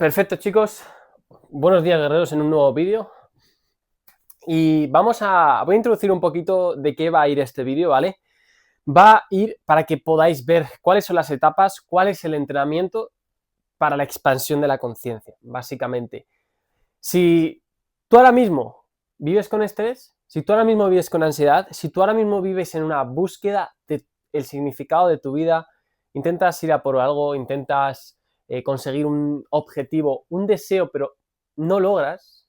Perfecto, chicos. Buenos días, guerreros, en un nuevo vídeo. Y voy a introducir un poquito de qué va a ir este vídeo, ¿vale? Va a ir para que podáis ver cuáles son las etapas, cuál es el entrenamiento para la expansión de la conciencia, básicamente. Si tú ahora mismo vives con estrés, si tú ahora mismo vives con ansiedad, si tú ahora mismo vives en una búsqueda del significado de tu vida, intentas ir a por algo, intentas conseguir un objetivo, un deseo, pero no logras,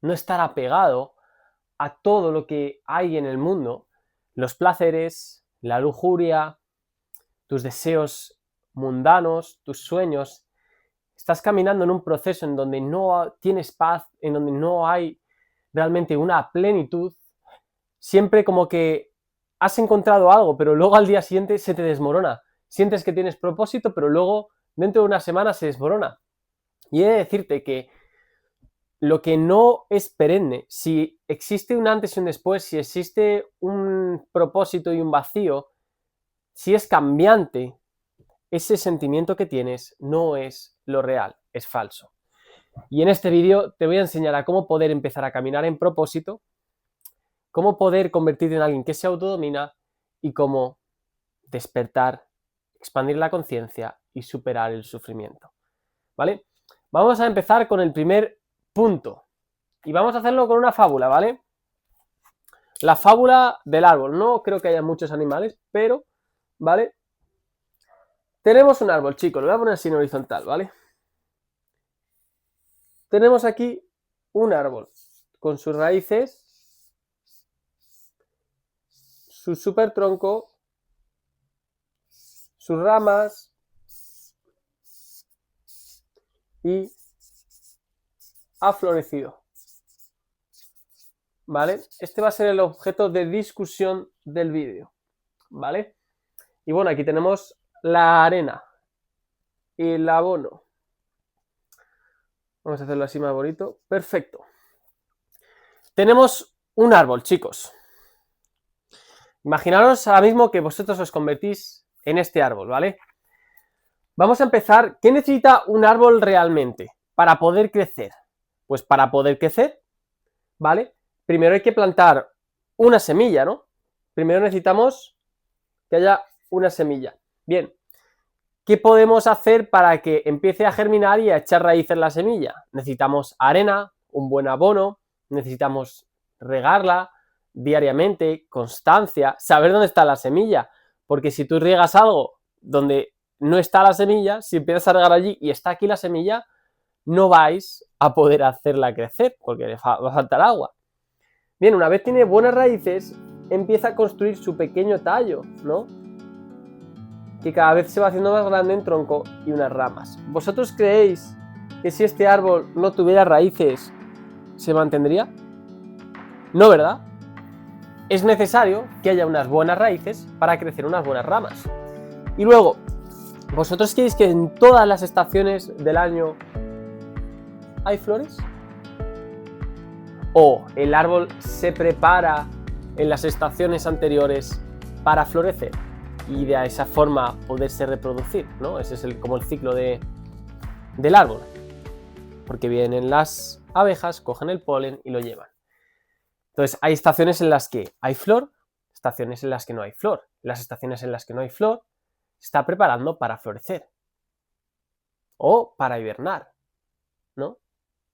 no estar apegado a todo lo que hay en el mundo, los placeres, la lujuria, tus deseos mundanos, tus sueños, estás caminando en un proceso en donde no tienes paz, en donde no hay realmente una plenitud, siempre como que has encontrado algo, pero luego al día siguiente se te desmorona. Sientes que tienes propósito, pero luego dentro de una semana se desmorona. Y he de decirte que lo que no es perenne, si existe un antes y un después, si existe un propósito y un vacío, si es cambiante, ese sentimiento que tienes no es lo real, es falso. Y en este vídeo te voy a enseñar a cómo poder empezar a caminar en propósito, cómo poder convertirte en alguien que se autodomina y cómo despertar, expandir la conciencia y superar el sufrimiento. ¿Vale? Vamos a empezar con el primer punto. Y vamos a hacerlo con una fábula, ¿vale? La fábula del árbol. No creo que haya muchos animales, pero, ¿vale? Tenemos un árbol, chicos. Lo voy a poner así en horizontal, ¿vale? Tenemos aquí un árbol con sus raíces, su super tronco, sus ramas y ha florecido. ¿Vale? Este va a ser el objeto de discusión del vídeo, ¿vale? Y bueno, aquí tenemos la arena, el abono. Vamos a hacerlo así más bonito. Perfecto. Tenemos un árbol, chicos. Imaginaros ahora mismo que vosotros os convertís en este árbol, ¿vale? Vamos a empezar. ¿Qué necesita un árbol realmente para poder crecer? Pues para poder crecer, ¿vale? Primero hay que plantar una semilla, ¿no? Primero necesitamos que haya una semilla. Bien, ¿qué podemos hacer para que empiece a germinar y a echar raíces la semilla? Necesitamos arena, un buen abono, necesitamos regarla diariamente, constancia, saber dónde está la semilla, porque si tú riegas algo donde no está la semilla, si empiezas a regar allí y está aquí la semilla, no vais a poder hacerla crecer porque le va a faltar agua. Bien, una vez tiene buenas raíces, empieza a construir su pequeño tallo, ¿no? Que cada vez se va haciendo más grande en tronco y unas ramas. ¿Vosotros creéis que si este árbol no tuviera raíces, se mantendría? No, ¿verdad? Es necesario que haya unas buenas raíces para crecer unas buenas ramas. Y luego, ¿vosotros creéis que en todas las estaciones del año hay flores? ¿O el árbol se prepara en las estaciones anteriores para florecer y de esa forma poderse reproducir, ¿no? Ese es como el ciclo del árbol. Porque vienen las abejas, cogen el polen y lo llevan. Entonces hay estaciones en las que hay flor, estaciones en las que no hay flor. Las estaciones en las que no hay flor se está preparando para florecer. O para hibernar, ¿no?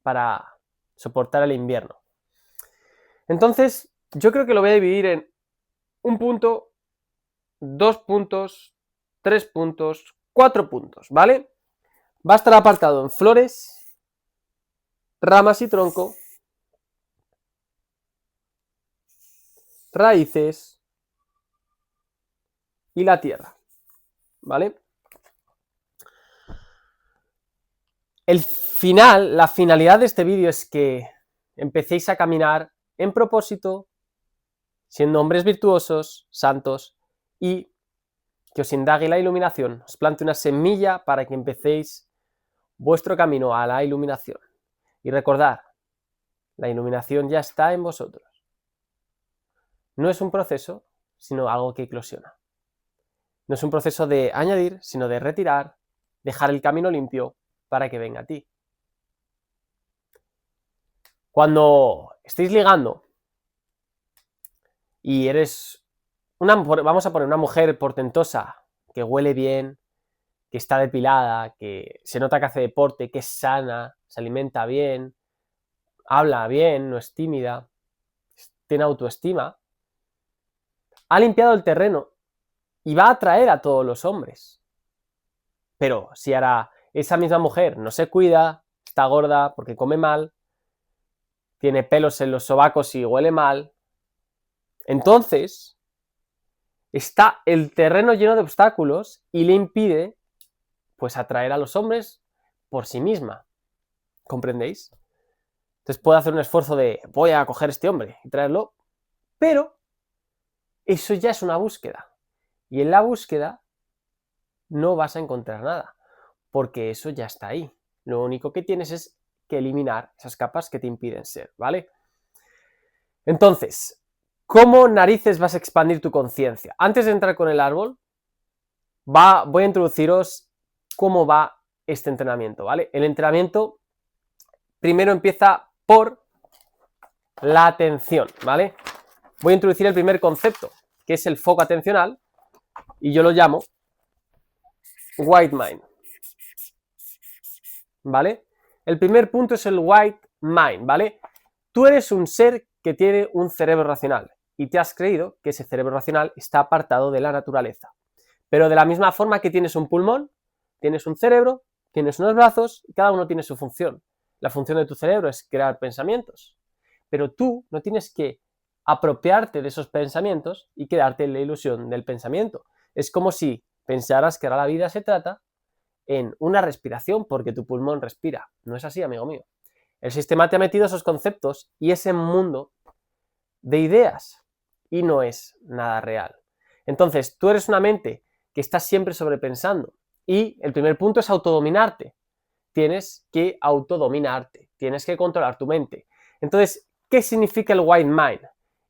Para soportar el invierno. Entonces, yo creo que lo voy a dividir en un punto, 2 puntos, 3 puntos, 4 puntos, ¿vale? Va a estar apartado en flores, ramas y tronco, raíces y la tierra, ¿vale? La finalidad de este vídeo es que empecéis a caminar en propósito, siendo hombres virtuosos, santos, y que os indague la iluminación, os plante una semilla para que empecéis vuestro camino a la iluminación. Y recordad, la iluminación ya está en vosotros. No es un proceso, sino algo que eclosiona. No es un proceso de añadir, sino de retirar, dejar el camino limpio para que venga a ti. Cuando estéis ligando y eres vamos a poner una mujer portentosa, que huele bien, que está depilada, que se nota que hace deporte, que es sana, se alimenta bien, habla bien, no es tímida, tiene autoestima, ha limpiado el terreno y va a atraer a todos los hombres. Pero si ahora esa misma mujer no se cuida, está gorda porque come mal, tiene pelos en los sobacos y huele mal, entonces está el terreno lleno de obstáculos y le impide pues atraer a los hombres por sí misma. ¿Comprendéis? Entonces puede hacer un esfuerzo de voy a coger este hombre y traerlo, pero eso ya es una búsqueda. Y en la búsqueda no vas a encontrar nada, porque eso ya está ahí. Lo único que tienes es que eliminar esas capas que te impiden ser, ¿vale? Entonces, ¿cómo narices vas a expandir tu conciencia? Antes de entrar con el árbol, voy a introduciros cómo va este entrenamiento, ¿vale? El entrenamiento primero empieza por la atención, ¿vale? Voy a introducir el primer concepto, que es el foco atencional, y yo lo llamo White Mind, ¿vale? El primer punto es el White Mind, ¿vale? Tú eres un ser que tiene un cerebro racional y te has creído que ese cerebro racional está apartado de la naturaleza. Pero de la misma forma que tienes un pulmón, tienes un cerebro, tienes unos brazos y cada uno tiene su función. La función de tu cerebro es crear pensamientos, pero tú no tienes que apropiarte de esos pensamientos y quedarte en la ilusión del pensamiento. Es como si pensaras que ahora la vida se trata en una respiración porque tu pulmón respira. No es así, amigo mío. El sistema te ha metido esos conceptos y ese mundo de ideas y no es nada real. Entonces, tú eres una mente que está siempre sobrepensando y el primer punto es autodominarte. Tienes que autodominarte, tienes que controlar tu mente. Entonces, ¿qué significa el White Mind?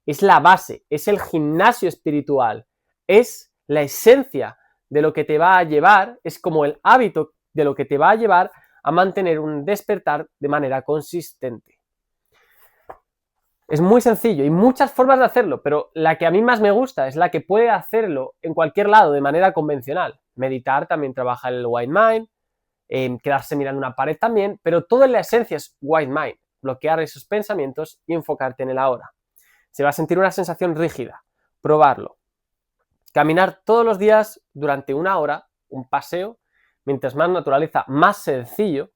Es la base, es el gimnasio espiritual, es la esencia de lo que te va a llevar, es como el hábito de lo que te va a llevar a mantener un despertar de manera consistente. Es muy sencillo y muchas formas de hacerlo, pero la que a mí más me gusta es la que puede hacerlo en cualquier lado de manera convencional. Meditar también trabaja el White Mind, quedarse mirando una pared también, pero todo en la esencia es White Mind, bloquear esos pensamientos y enfocarte en el ahora. Se va a sentir una sensación rígida, probarlo. Caminar todos los días durante una hora, un paseo, mientras más naturaleza, más sencillo,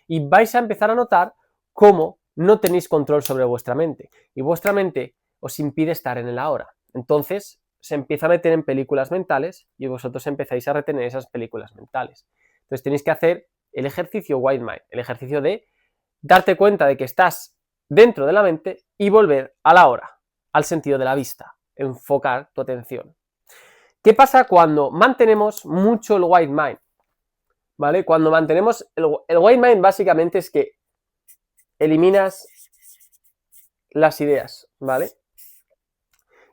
y vais a empezar a notar cómo no tenéis control sobre vuestra mente, y vuestra mente os impide estar en el ahora. Entonces se empieza a meter en películas mentales y vosotros empezáis a retener esas películas mentales. Entonces tenéis que hacer el ejercicio White Mind, el ejercicio de darte cuenta de que estás dentro de la mente y volver a la hora, al sentido de la vista, enfocar tu atención. ¿Qué pasa cuando mantenemos mucho el White Mind? ¿Vale? Cuando mantenemos el White Mind básicamente es que eliminas las ideas, ¿vale?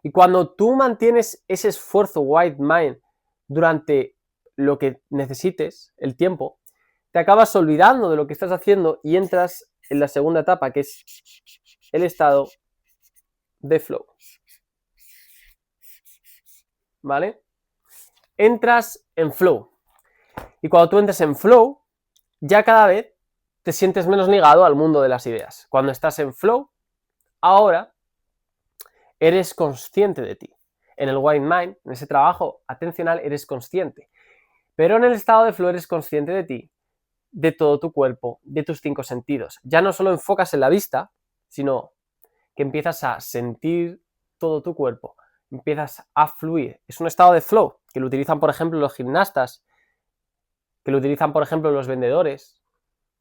Y cuando tú mantienes ese esfuerzo White Mind durante lo que necesites, el tiempo, te acabas olvidando de lo que estás haciendo y entras en la segunda etapa, que es el estado de flow. ¿Vale? Entras en flow. Y cuando tú entres en flow, ya cada vez te sientes menos ligado al mundo de las ideas. Cuando estás en flow, ahora eres consciente de ti. En el White Mind, en ese trabajo atencional, eres consciente. Pero en el estado de flow eres consciente de ti, de todo tu cuerpo, de tus 5 sentidos. Ya no solo enfocas en la vista, sino que empiezas a sentir todo tu cuerpo, empiezas a fluir. Es un estado de flow que lo utilizan, por ejemplo, los gimnastas, que lo utilizan, por ejemplo, los vendedores,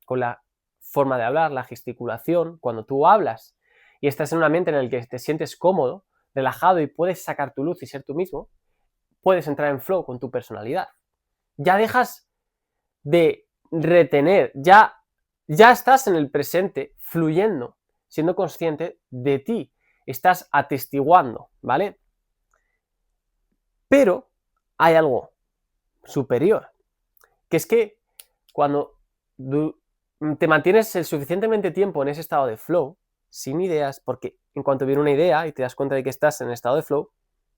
con la forma de hablar, la gesticulación. Cuando tú hablas y estás en un ambiente en el que te sientes cómodo, relajado y puedes sacar tu luz y ser tú mismo, puedes entrar en flow con tu personalidad. Ya dejas de retener, ya estás en el presente fluyendo, siendo consciente de ti, estás atestiguando, ¿vale? Pero hay algo superior, que es que cuando te mantienes el suficientemente tiempo en ese estado de flow, sin ideas, porque en cuanto viene una idea y te das cuenta de que estás en el estado de flow,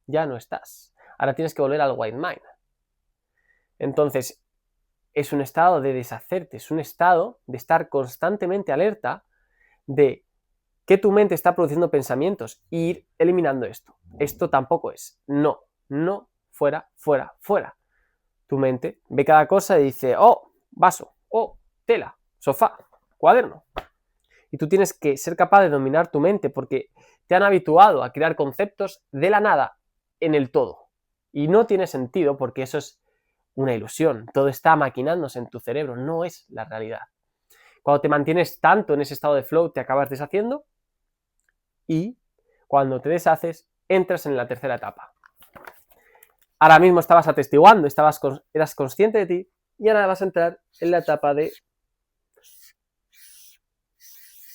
ya no estás. Ahora tienes que volver al white mind. Entonces, es un estado de deshacerte, es un estado de estar constantemente alerta de que tu mente está produciendo pensamientos e ir eliminando esto. Esto tampoco es. No, no, fuera, fuera, fuera. Tu mente ve cada cosa y dice, oh, vaso, oh, tela, sofá, cuaderno. Y tú tienes que ser capaz de dominar tu mente porque te han habituado a crear conceptos de la nada en el todo. Y no tiene sentido porque eso es una ilusión. Todo está maquinándose en tu cerebro, no es la realidad. Cuando te mantienes tanto en ese estado de flow, te acabas deshaciendo y cuando te deshaces, entras en la tercera etapa. Ahora mismo estabas atestiguando, eras consciente de ti y ahora vas a entrar en la etapa de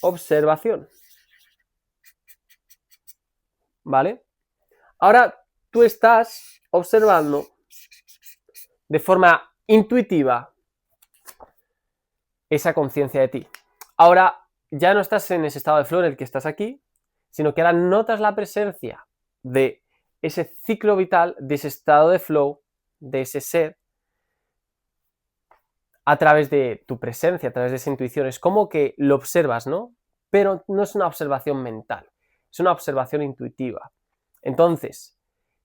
observación. ¿Vale? Ahora tú estás observando de forma intuitiva esa conciencia de ti. Ahora ya no estás en ese estado de flow en el que estás aquí, sino que ahora notas la presencia de ese ciclo vital, de ese estado de flow, de ese ser, a través de tu presencia, a través de esa intuición. Es como que lo observas, ¿no? Pero no es una observación mental, es una observación intuitiva. Entonces,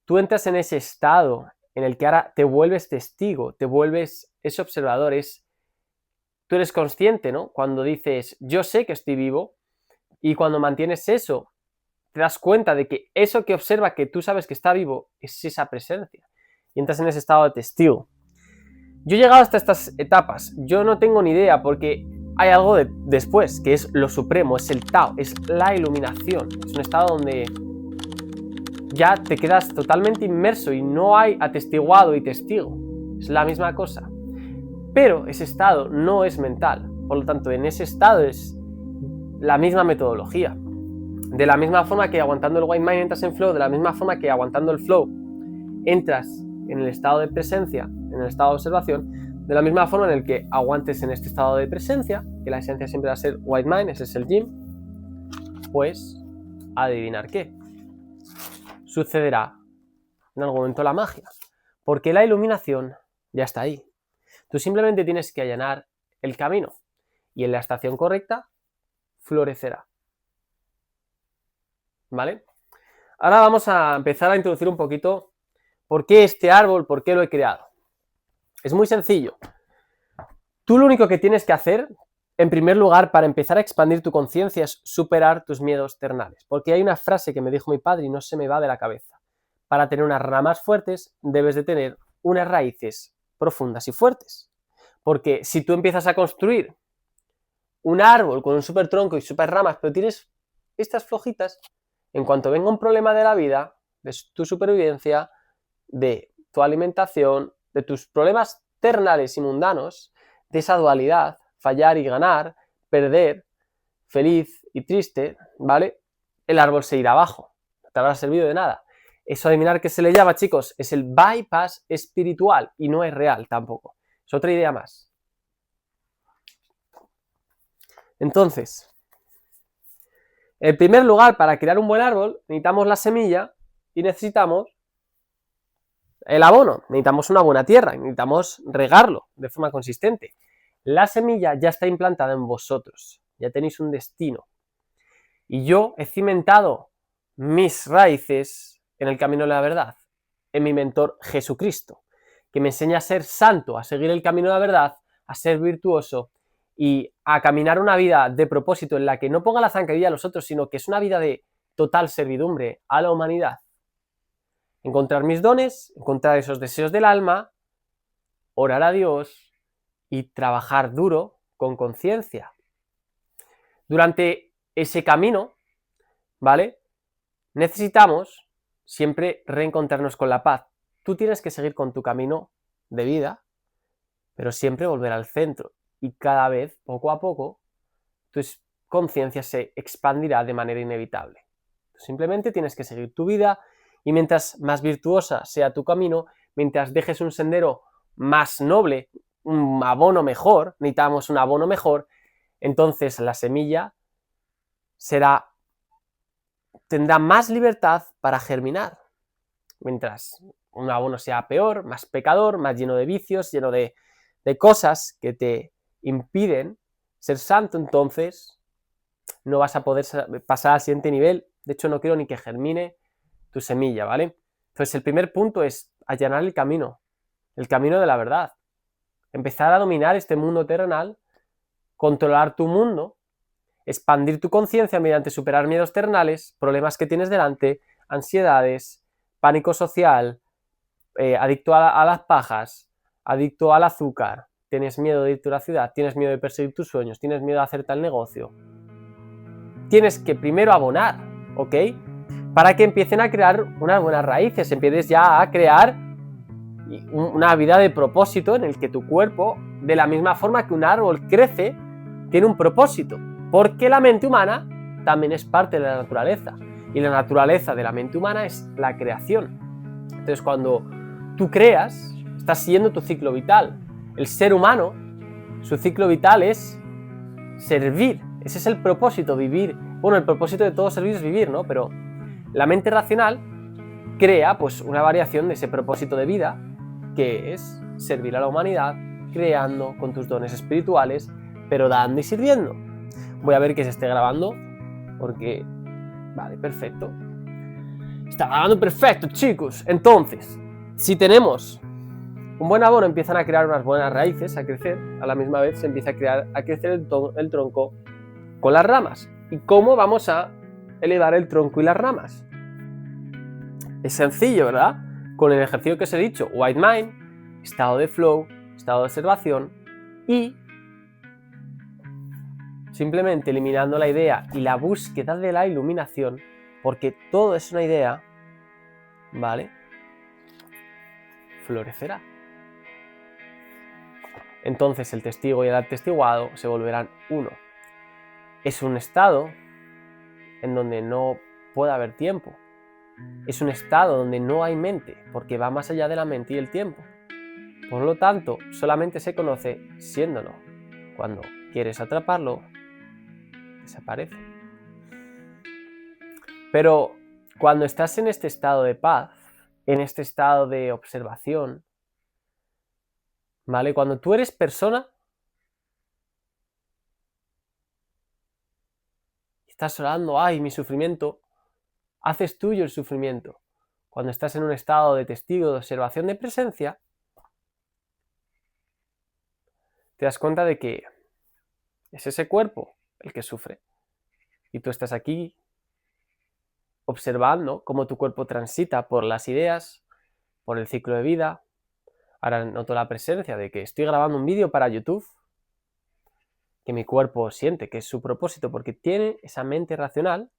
tú entras en ese estado en el que ahora te vuelves testigo, te vuelves ese observador, tú eres consciente, ¿no? Cuando dices, yo sé que estoy vivo, y cuando mantienes eso, te das cuenta de que eso que observa, que tú sabes que está vivo, es esa presencia. Y entras en ese estado de testigo. Yo he llegado hasta estas etapas, yo no tengo ni idea porque hay algo después, que es lo supremo, es el Tao, es la iluminación. Es un estado donde ya te quedas totalmente inmerso y no hay atestiguado y testigo. Es la misma cosa. Pero ese estado no es mental. Por lo tanto, en ese estado es la misma metodología. De la misma forma que aguantando el white mind entras en flow, de la misma forma que aguantando el flow entras en el estado de presencia, en el estado de observación, de la misma forma en el que aguantes en este estado de presencia, que la esencia siempre va a ser white mind, ese es el yin, pues adivinar qué. Sucederá en algún momento la magia, porque la iluminación ya está ahí. Tú simplemente tienes que allanar el camino y en la estación correcta florecerá. ¿Vale? Ahora vamos a empezar a introducir un poquito por qué este árbol, por qué lo he creado. Es muy sencillo. Tú lo único que tienes que hacer, en primer lugar, para empezar a expandir tu conciencia es superar tus miedos terrenales. Porque hay una frase que me dijo mi padre y no se me va de la cabeza. Para tener unas ramas fuertes, debes de tener unas raíces profundas y fuertes. Porque si tú empiezas a construir un árbol con un super tronco y super ramas, pero tienes estas flojitas, en cuanto venga un problema de la vida, de tu supervivencia, de tu alimentación, de tus problemas terrenales y mundanos, de esa dualidad, fallar y ganar, perder, feliz y triste, ¿vale? El árbol se irá abajo, no te habrá servido de nada. Eso adivinar qué se le llama, chicos, es el bypass espiritual y no es real tampoco. Es otra idea más. Entonces, en primer lugar, para crear un buen árbol, necesitamos la semilla y necesitamos el abono, necesitamos una buena tierra, necesitamos regarlo de forma consistente. La semilla ya está implantada en vosotros, ya tenéis un destino. Y yo he cimentado mis raíces en el camino de la verdad, en mi mentor Jesucristo, que me enseña a ser santo, a seguir el camino de la verdad, a ser virtuoso y a caminar una vida de propósito en la que no ponga la zancadilla a los otros, sino que es una vida de total servidumbre a la humanidad. Encontrar mis dones, encontrar esos deseos del alma, orar a Dios y trabajar duro con conciencia. Durante ese camino, ¿vale? Necesitamos siempre reencontrarnos con la paz. Tú tienes que seguir con tu camino de vida, pero siempre volver al centro. Y cada vez, poco a poco, tu conciencia se expandirá de manera inevitable. Simplemente tienes que seguir tu vida y mientras más virtuosa sea tu camino, mientras dejes un sendero más noble, un abono mejor, necesitamos un abono mejor, entonces la semilla tendrá más libertad para germinar. Mientras un abono sea peor, más pecador, más lleno de vicios, lleno de cosas que te impiden ser santo, entonces no vas a poder pasar al siguiente nivel. De hecho, no quiero ni que germine tu semilla, ¿vale? Entonces, el primer punto es allanar el camino de la verdad. Empezar a dominar este mundo terrenal, controlar tu mundo, expandir tu conciencia mediante superar miedos terrenales, problemas que tienes delante, ansiedades, pánico social, adicto a las pajas, adicto al azúcar, tienes miedo de irte a la ciudad, tienes miedo de perseguir tus sueños, tienes miedo de hacer tal negocio. Tienes que primero abonar, ¿ok? Para que empiecen a crear unas buenas raíces, empieces ya a crear una vida de propósito en el que tu cuerpo, de la misma forma que un árbol crece, tiene un propósito, porque la mente humana también es parte de la naturaleza, y la naturaleza de la mente humana es la creación. Entonces, cuando tú creas, estás siguiendo tu ciclo vital. El ser humano, su ciclo vital es servir. Ese es el propósito, vivir. Bueno, el propósito de todo servir es vivir, ¿no? Pero la mente racional crea pues una variación de ese propósito de vida, que es servir a la humanidad, creando con tus dones espirituales, pero dando y sirviendo. Voy a ver que se esté grabando, porque... Vale, perfecto. Está grabando perfecto, chicos. Entonces, si tenemos un buen abono, empiezan a crear unas buenas raíces, a crecer. A la misma vez se empieza a crecer el tronco con las ramas. ¿Y cómo vamos a elevar el tronco y las ramas? Es sencillo, ¿verdad? Con el ejercicio que os he dicho, White Mind, estado de flow, estado de observación y simplemente eliminando la idea y la búsqueda de la iluminación, porque todo es una idea, ¿vale? Florecerá. Entonces el testigo y el atestiguado se volverán uno. Es un estado en donde no puede haber tiempo. Es un estado donde no hay mente, porque va más allá de la mente y el tiempo. Por lo tanto, solamente se conoce siéndolo. Cuando quieres atraparlo, desaparece. Pero cuando estás en este estado de paz, en este estado de observación, ¿vale? Cuando tú eres persona, estás orando, ay, mi sufrimiento, haces tuyo el sufrimiento. Cuando estás en un estado de testigo, de observación, de presencia, te das cuenta de que es ese cuerpo el que sufre. Y tú estás aquí observando cómo tu cuerpo transita por las ideas, por el ciclo de vida. Ahora noto la presencia de que estoy grabando un vídeo para YouTube, que mi cuerpo siente que es su propósito porque tiene esa mente racional,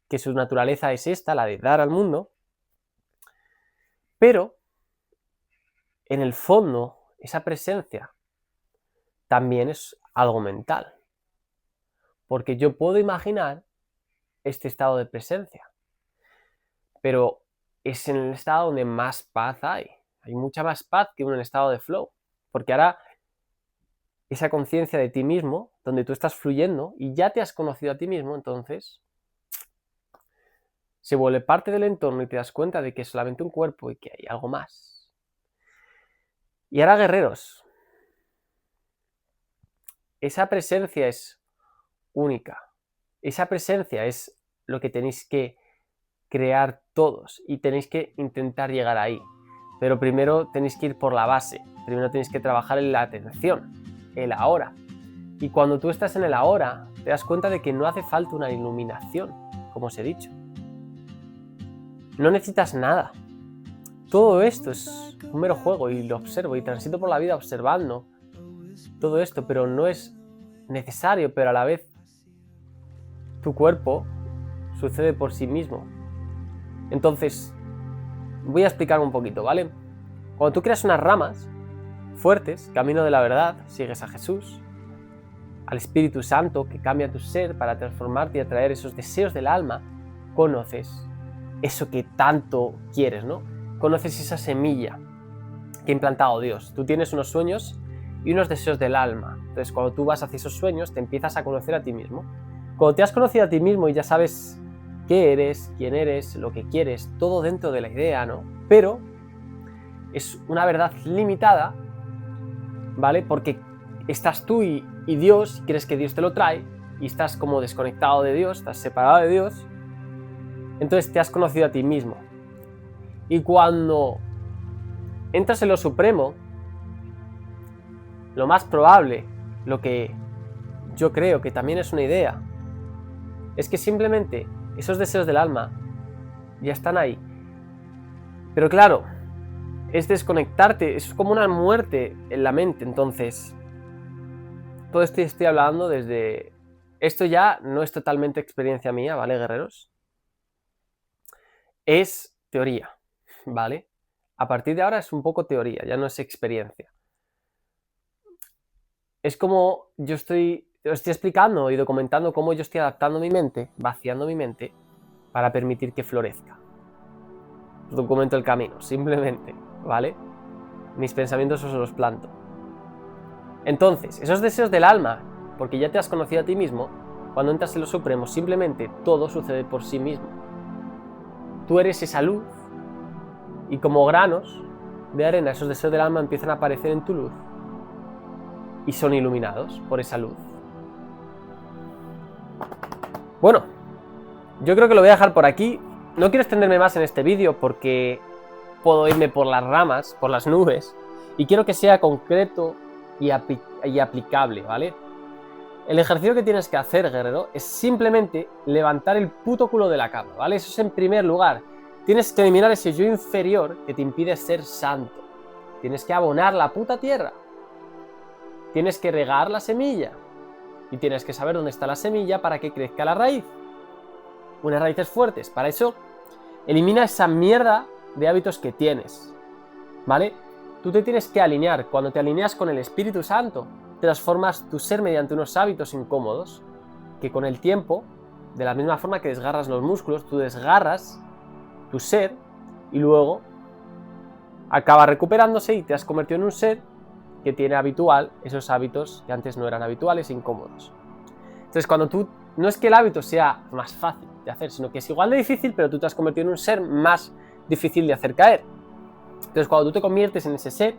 que su naturaleza es esta, la de dar al mundo, pero en el fondo esa presencia también es algo mental, porque yo puedo imaginar este estado de presencia, pero es en el estado donde más paz hay mucha más paz que en el estado de flow, porque ahora esa conciencia de ti mismo, donde tú estás fluyendo y ya te has conocido a ti mismo, entonces se vuelve parte del entorno y te das cuenta de que es solamente un cuerpo y que hay algo más. Y ahora, guerreros, esa presencia es única. Esa presencia es lo que tenéis que crear todos y tenéis que intentar llegar ahí. Pero primero tenéis que ir por la base. Primero tenéis que trabajar en la atención, el ahora. Y cuando tú estás en el ahora, te das cuenta de que no hace falta una iluminación, como os he dicho. No necesitas nada. Todo esto es un mero juego y lo observo y transito por la vida observando todo esto, pero no es necesario, pero a la vez tu cuerpo sucede por sí mismo. Entonces, voy a explicarme un poquito, ¿vale? Cuando tú creas unas ramas fuertes, camino de la verdad, sigues a Jesús, al Espíritu Santo que cambia tu ser para transformarte y atraer esos deseos del alma, conoces eso que tanto quieres, ¿no? Conoces esa semilla que ha implantado Dios. Tú tienes unos sueños y unos deseos del alma. Entonces, cuando tú vas hacia esos sueños, te empiezas a conocer a ti mismo. Cuando te has conocido a ti mismo y ya sabes qué eres, quién eres, lo que quieres, todo dentro de la idea, ¿no? Pero es una verdad limitada, ¿vale? Porque estás tú y Dios, y crees que Dios te lo trae, y estás como desconectado de Dios, estás separado de Dios, entonces te has conocido a ti mismo. Y cuando entras en lo supremo, lo más probable, lo que yo creo que también es una idea, es que simplemente esos deseos del alma ya están ahí. Pero claro, es desconectarte, es como una muerte en la mente. Entonces, todo esto estoy hablando desde... Esto ya no es totalmente experiencia mía, ¿vale, guerreros? Es teoría, ¿vale? A partir de ahora es un poco teoría, ya no es experiencia. Es como yo os estoy explicando y documentando cómo yo estoy adaptando mi mente, vaciando mi mente, para permitir que florezca. Os documento el camino, simplemente, ¿vale? Mis pensamientos os los planto. Entonces, esos deseos del alma, porque ya te has conocido a ti mismo, cuando entras en lo supremo, simplemente todo sucede por sí mismo. Tú eres esa luz, y como granos de arena, esos deseos del alma empiezan a aparecer en tu luz, y son iluminados por esa luz. Bueno, yo creo que lo voy a dejar por aquí. No quiero extenderme más en este vídeo porque puedo irme por las ramas, por las nubes, y quiero que sea concreto y aplicable, ¿vale? El ejercicio que tienes que hacer, guerrero, es simplemente levantar el puto culo de la cama, ¿vale? Eso es en primer lugar. Tienes que eliminar ese yo inferior que te impide ser santo. Tienes que abonar la puta tierra. Tienes que regar la semilla. Y tienes que saber dónde está la semilla para que crezca la raíz. Unas raíces fuertes. Para eso, elimina esa mierda de hábitos que tienes, ¿vale? Tú te tienes que alinear. Cuando te alineas con el Espíritu Santo, transformas tu ser mediante unos hábitos incómodos que con el tiempo, de la misma forma que desgarras los músculos, tú desgarras tu ser y luego acaba recuperándose y te has convertido en un ser que tiene habitual esos hábitos que antes no eran habituales e incómodos. Entonces, cuando tú, no es que el hábito sea más fácil de hacer, sino que es igual de difícil, pero tú te has convertido en un ser más difícil de hacer caer. Entonces, cuando tú te conviertes en ese ser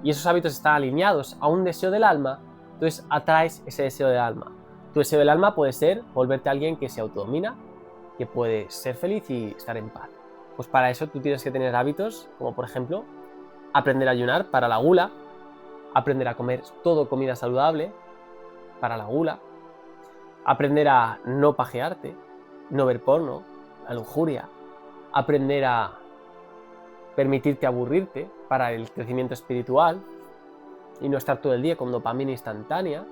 y esos hábitos están alineados a un deseo del alma, entonces atraes ese deseo del alma. Tu deseo del alma puede ser volverte alguien que se autodomina, que puede ser feliz y estar en paz. Pues para eso tú tienes que tener hábitos, como por ejemplo, aprender a ayunar para la gula, aprender a comer todo comida saludable para la gula, aprender a no pajearte, no ver porno, la lujuria, aprender a permitirte aburrirte para el crecimiento espiritual y no estar todo el día con dopamina instantánea,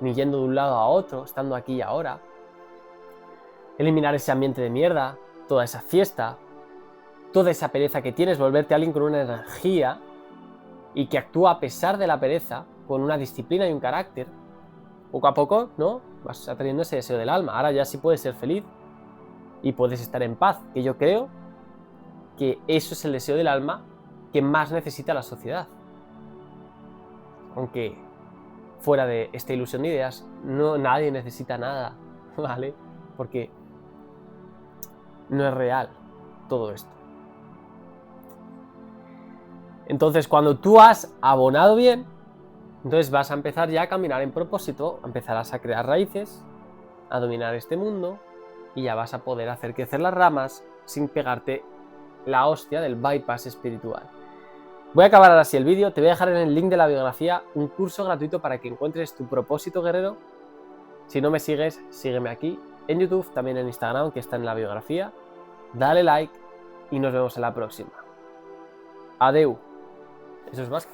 ni yendo de un lado a otro, estando aquí y ahora. Eliminar ese ambiente de mierda, toda esa fiesta, toda esa pereza que tienes, volverte alguien con una energía y que actúa a pesar de la pereza, con una disciplina y un carácter. Poco a poco, ¿no? Vas atrayendo ese deseo del alma. Ahora ya sí puedes ser feliz y puedes estar en paz, que yo creo que eso es el deseo del alma que más necesita la sociedad. Aunque fuera de esta ilusión de ideas, nadie necesita nada, ¿vale? Porque no es real todo esto. Entonces, cuando tú has abonado bien, entonces vas a empezar ya a caminar en propósito, empezarás a crear raíces, a dominar este mundo y ya vas a poder hacer crecer las ramas sin pegarte la hostia del bypass espiritual. Voy a acabar ahora sí el vídeo, te voy a dejar en el link de la biografía un curso gratuito para que encuentres tu propósito, guerrero. Si no me sigues, sígueme aquí, en YouTube, también en Instagram, que está en la biografía. Dale like y nos vemos en la próxima. Adeu. Eso es básico.